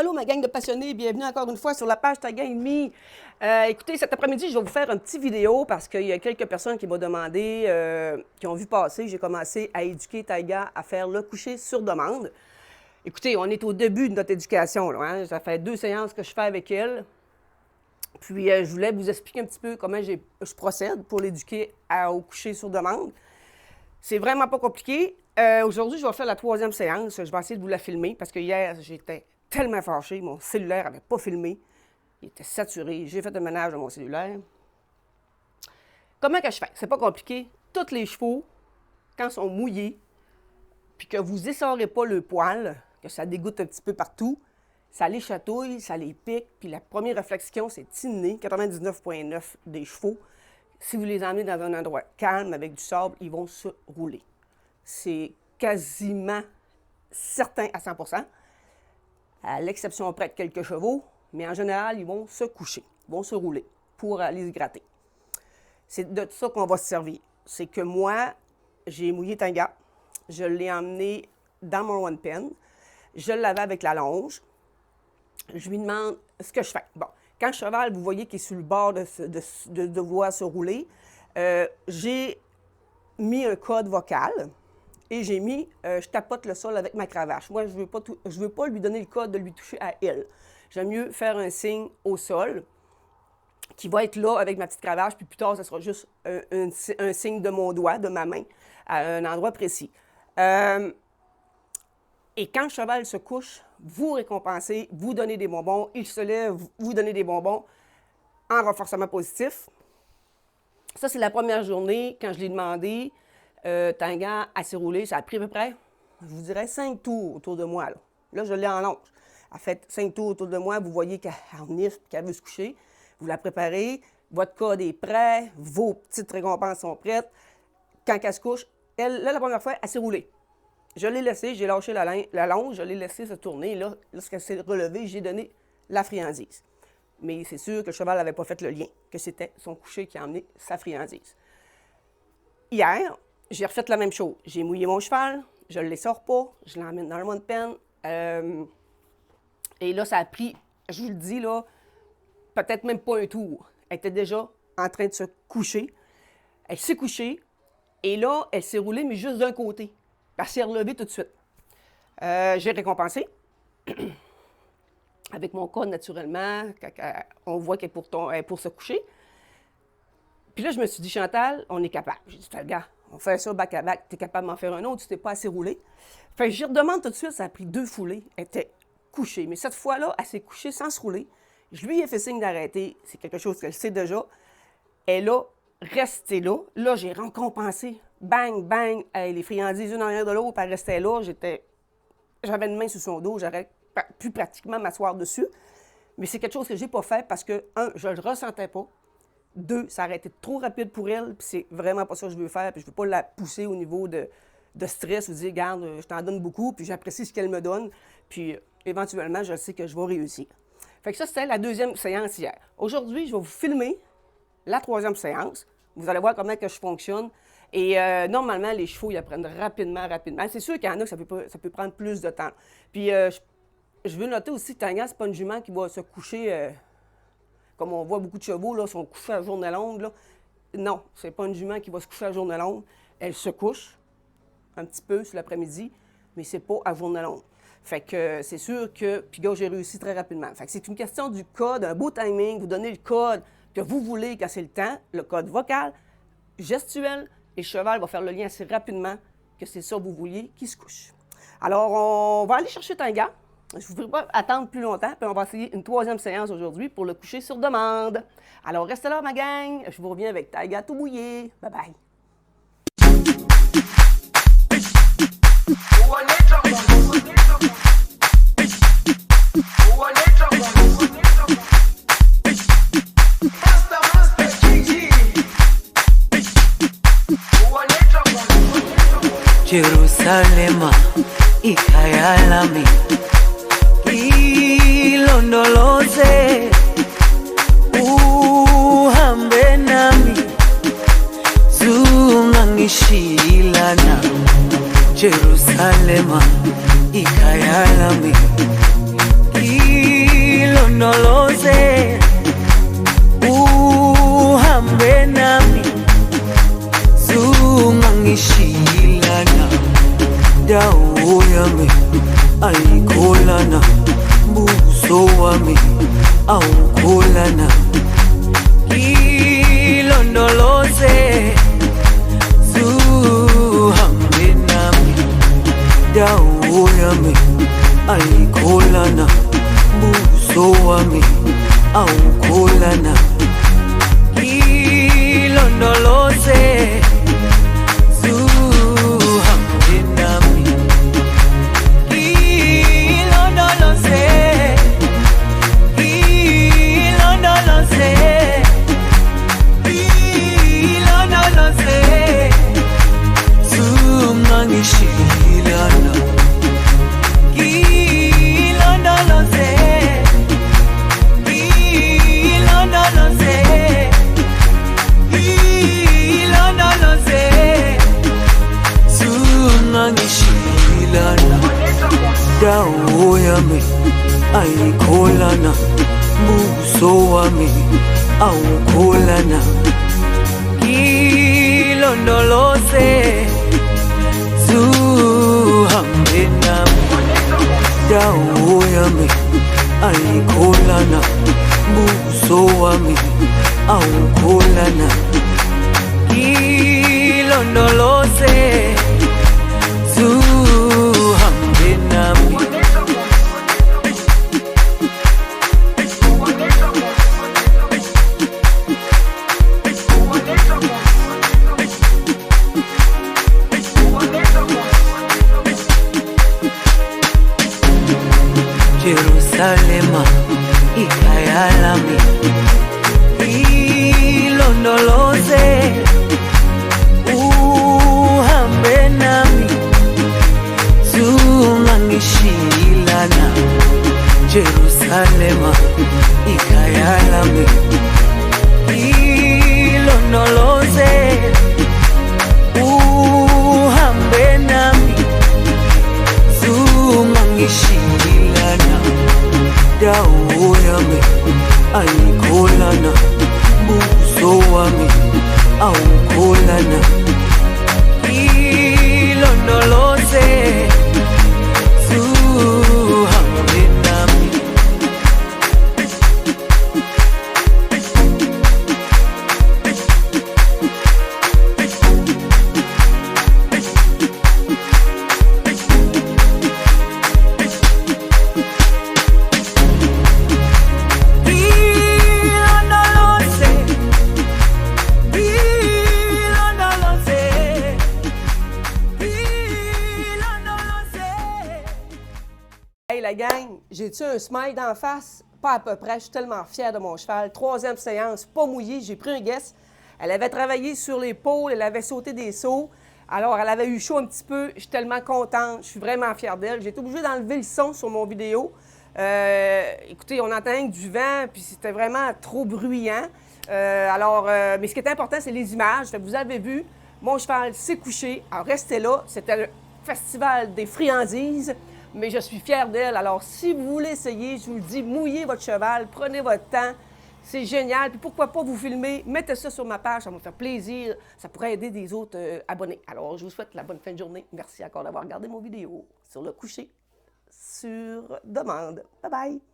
allô ma gang de passionnés, bienvenue encore une fois sur la page Taiga et demi. Écoutez, cet après-midi, je vais vous faire une petite vidéo parce qu'il y a quelques personnes qui m'ont demandé, qui ont vu passer, j'ai commencé à éduquer Taiga à faire le coucher sur demande. Écoutez, on est au début de notre éducation, là, hein? Ça fait 2 séances que je fais avec elle. Puis, je voulais vous expliquer un petit peu comment je procède pour l'éduquer au coucher sur demande. C'est vraiment pas compliqué. Aujourd'hui, je vais faire la 3e séance. Je vais essayer de vous la filmer parce que hier, j'étais tellement fâchée. Mon cellulaire n'avait pas filmé. Il était saturé. J'ai fait un ménage de mon cellulaire. Comment que je fais? C'est pas compliqué. Tous les chevaux, quand ils sont mouillés, puis que vous essorez pas le poil, que ça dégoûte un petit peu partout, ça les chatouille, ça les pique, puis la première réflexion, c'est tiner, 99,9 des chevaux. Si vous les emmenez dans un endroit calme, avec du sable, ils vont se rouler. C'est quasiment certain à 100%, à l'exception près de quelques chevaux, mais en général, ils vont se coucher, ils vont se rouler pour aller se gratter. C'est de ça qu'on va se servir. C'est que moi, j'ai mouillé Taiga, je l'ai emmené dans mon one pen, je l'avais avec la longe. Je lui demande ce que je fais. Bon, quand le cheval, vous voyez qu'il est sur le bord de vouloir se rouler, j'ai mis un code vocal et j'ai mis je tapote le sol avec ma cravache. Moi, je veux pas lui donner le code de lui toucher à elle. J'aime mieux faire un signe au sol qui va être là avec ma petite cravache, puis plus tard, ce sera juste un signe de mon doigt, de ma main, à un endroit précis. Et quand le cheval se couche, vous récompensez, vous donnez des bonbons, il se lève, vous donnez des bonbons en renforcement positif. Ça, c'est la première journée, quand je l'ai demandé, Taiga à s'est roulé, ça a pris à peu près, je vous dirais, 5 tours autour de moi. Là, je l'ai en longe. Elle fait 5 tours autour de moi, vous voyez qu'elle nifle, qu'elle veut se coucher. Vous la préparez, votre code est prêt, vos petites récompenses sont prêtes. Quand elle se couche, elle, là, la première fois, elle s'est roulée. Je l'ai laissé, j'ai lâché la longe, je l'ai laissé se tourner. Là, lorsqu'elle s'est relevée, j'ai donné la friandise. Mais c'est sûr que le cheval n'avait pas fait le lien, que c'était son coucher qui a emmené sa friandise. Hier, j'ai refait la même chose. J'ai mouillé mon cheval, je ne le sors pas, je l'emmène dans le one pen. Et là, ça a pris, je vous le dis, là, peut-être même pas un tour. Elle était déjà en train de se coucher. Elle s'est couchée et là, elle s'est roulée, mais juste d'un côté. Elle s'est relevée tout de suite. J'ai récompensé avec mon code naturellement. On voit qu'elle est pour se coucher. Puis là, je me suis dit, Chantal, on est capable. J'ai dit, gars, on fait ça back à back. Tu es capable d'en faire un autre, tu t'es pas assez roulé. Fait que j'y redemande tout de suite, ça a pris 2 foulées. Elle était couchée. Mais cette fois-là, elle s'est couchée sans se rouler. Je lui ai fait signe d'arrêter. C'est quelque chose qu'elle sait déjà. Elle a resté là. Là, j'ai récompensé. Bang, bang, les friandises une en arrière de l'autre, elle restait là. J'avais une main sur son dos, j'aurais pu pratiquement m'asseoir dessus. Mais c'est quelque chose que j'ai pas fait parce que, 1, je le ressentais pas. 2, ça aurait été trop rapide pour elle, puis c'est vraiment pas ça que je veux faire, puis je veux pas la pousser au niveau de stress ou dire, regarde, je t'en donne beaucoup, puis j'apprécie ce qu'elle me donne, puis éventuellement, je sais que je vais réussir. Fait que ça, c'était la 2e séance hier. Aujourd'hui, je vais vous filmer la 3e séance. Vous allez voir comment que je fonctionne. Et normalement, les chevaux, ils apprennent rapidement. C'est sûr qu'il y en a que ça peut prendre plus de temps. Puis, je veux noter aussi que Taiga, c'est pas une jument qui va se coucher, comme on voit beaucoup de chevaux, là, sont couchés à journée longue. Là. Non, c'est pas une jument qui va se coucher à journée longue. Elle se couche un petit peu sur l'après-midi, mais c'est pas à journée longue. Fait que c'est sûr que, puis gars, j'ai réussi très rapidement. Fait que c'est une question du code, un beau timing, vous donnez le code que vous voulez quand c'est le temps, le code vocal, gestuel, et le cheval va faire le lien assez rapidement que c'est ça que vous vouliez qu'il se couche. Alors, on va aller chercher Taiga. Je ne voudrais pas attendre plus longtemps, puis on va essayer une 3e séance aujourd'hui pour le coucher sur demande. Alors, restez là, ma gang. Je vous reviens avec Taiga tout mouillé. Bye-bye. Jerusalema ikhaya lami ilondoloze uhambe nami zungangishilana Jerusalema ikhaya lami ilondoloze, uhambe nami, zungangishilana, dawo yami ayikholana, buso wami awukholana, ilondoloze, zuhambe nami, dawo yami ayikholana, buso wami awukholana, ilondoloze, zuhambe nami, ilondoloze, ilondoloze, ilondoloze, zungangishilana, ilondoloze, ilondoloze, ilondoloze, zungangishilana, dawo yami ayikholana, buso wami awukholana, ilondoloze, zuhambe nami, dawo yami ayikholana, buso wami awukholana, ilondoloze, zuhambe nami. Jerusalema, ikhaya lami, ilondoloze, uhambe nami, zungangishilana, Jerusalema, ikhaya lami, ilondoloze, uhambe nami, zungangishilana, dawo yami ayikholana, buso wami awukholana, ilondoloze, zuhambe nami. Hey la gang, j'ai-tu un smile d'en face? Pas à peu près, je suis tellement fière de mon cheval. 3e séance, pas mouillée, j'ai pris un guess. Elle avait travaillé sur l'épaule, elle avait sauté des sauts. Alors, elle avait eu chaud un petit peu. Je suis tellement contente, je suis vraiment fière d'elle. J'ai été obligée d'enlever le son sur mon vidéo. Écoutez, on entend du vent, puis c'était vraiment trop bruyant. Mais ce qui est important, c'est les images. Fait que vous avez vu, mon cheval s'est couché. Alors, restez là. C'était le festival des friandises. Mais je suis fière d'elle. Alors, si vous voulez essayer, je vous le dis, mouillez votre cheval, prenez votre temps. C'est génial. Puis pourquoi pas vous filmer? Mettez ça sur ma page, ça va me faire plaisir. Ça pourrait aider des autres abonnés. Alors, je vous souhaite la bonne fin de journée. Merci encore d'avoir regardé mon vidéo sur le coucher sur demande. Bye bye!